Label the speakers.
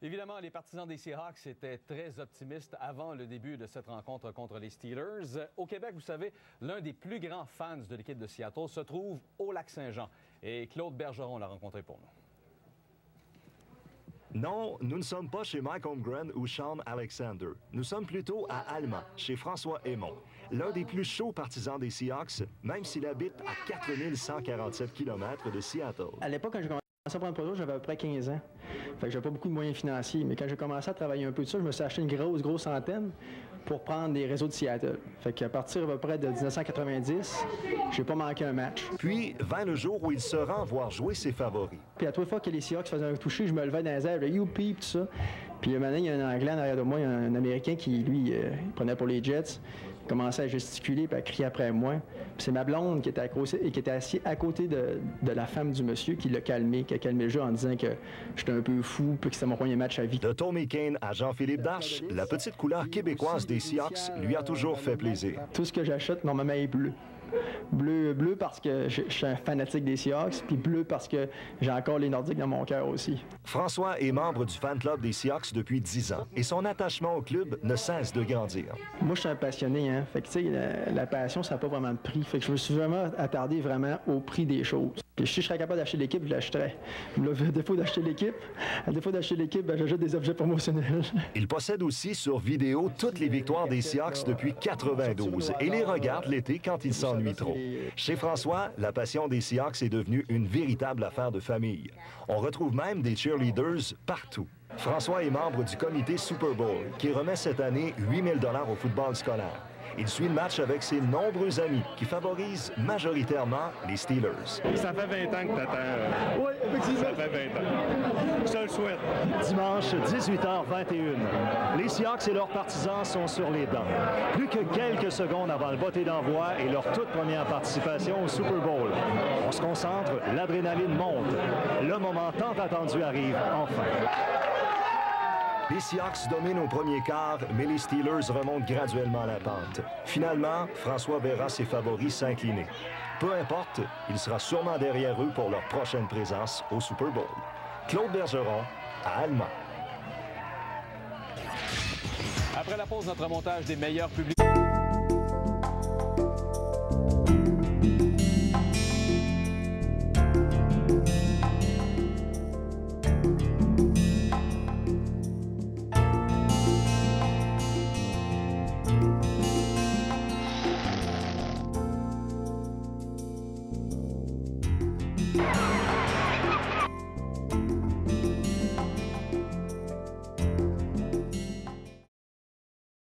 Speaker 1: Évidemment, les partisans des Seahawks étaient très optimistes avant le début de cette rencontre contre les Steelers. Au Québec, vous savez, l'un des plus grands fans de l'équipe de Seattle se trouve au Lac-Saint-Jean. Et Claude Bergeron l'a rencontré pour nous.
Speaker 2: Non, nous ne sommes pas chez Mike Holmgren ou Sean Alexander. Nous sommes plutôt à Alma, chez François Hémon, l'un des plus chauds partisans des Seahawks, même s'il habite à 4147 km de Seattle.
Speaker 3: À l'époque, quand j'ai commencé à prendre produit, j'avais à peu près 15 ans. Fait que j'avais pas beaucoup de moyens financiers, mais quand j'ai commencé à travailler un peu de ça, je me suis acheté une grosse antenne pour prendre des réseaux de Seattle. Fait qu'à partir à peu près de 1990, j'ai pas manqué un match.
Speaker 2: Puis vint le jour où il se rend voir jouer ses favoris.
Speaker 3: Puis à toute fois que les Seahawks faisaient un toucher, je me levais dans les airs, youpi, tout ça. Puis maintenant, il y a un Anglais en arrière de moi, un Américain qui, lui, il prenait pour les Jets. Il commençait à gesticuler et à crier après moi. Puis c'est ma blonde qui était assise à côté de la femme du monsieur qui l'a calmé, qui a calmé le jeu en disant que j'étais un peu fou puis que c'était mon premier match à vie.
Speaker 2: De Tommy Kane à Jean-Philippe Darche, la petite couleur québécoise des Seahawks lui a toujours fait plaisir.
Speaker 3: Tout ce que j'achète, normalement, est bleu. Bleu parce que je suis un fanatique des Seahawks, puis bleu parce que j'ai encore les Nordiques dans mon cœur aussi.
Speaker 2: François est membre du fan club des Seahawks depuis 10 ans et son attachement au club ne cesse de grandir.
Speaker 3: Moi, je suis un passionné, hein. Fait que, tu sais, la passion, ça n'a pas vraiment de prix. Fait que je me suis vraiment attardé vraiment au prix des choses. Puis si je serais capable d'acheter l'équipe, je l'achèterais. À défaut d'acheter l'équipe, ben, j'achète des objets promotionnels.
Speaker 2: Il possède aussi sur vidéo toutes les victoires des Seahawks depuis 92 et les regarde l'été quand il s'ennuie trop. Chez François, la passion des Seahawks est devenue une véritable affaire de famille. On retrouve même des cheerleaders partout. François est membre du comité Super Bowl qui remet cette année 8 000 $ au football scolaire. Il suit le match avec ses nombreux amis qui favorisent majoritairement les Steelers.
Speaker 4: Ça fait 20 ans que t'attends.
Speaker 3: Oui, effectivement.
Speaker 4: Ça fait 20 ans. Je te le souhaite.
Speaker 2: Dimanche, 18h21. Les Seahawks et leurs partisans sont sur les dents. Plus que quelques secondes avant le vote d'envoi et leur toute première participation au Super Bowl. On se concentre, l'adrénaline monte. Le moment tant attendu arrive enfin. Les Seahawks dominent au premier quart, mais les Steelers remontent graduellement la pente. Finalement, François verra ses favoris s'incliner. Peu importe, il sera sûrement derrière eux pour leur prochaine présence au Super Bowl. Claude Bergeron, à Alma.
Speaker 1: Après la pause, notre montage des meilleurs publics.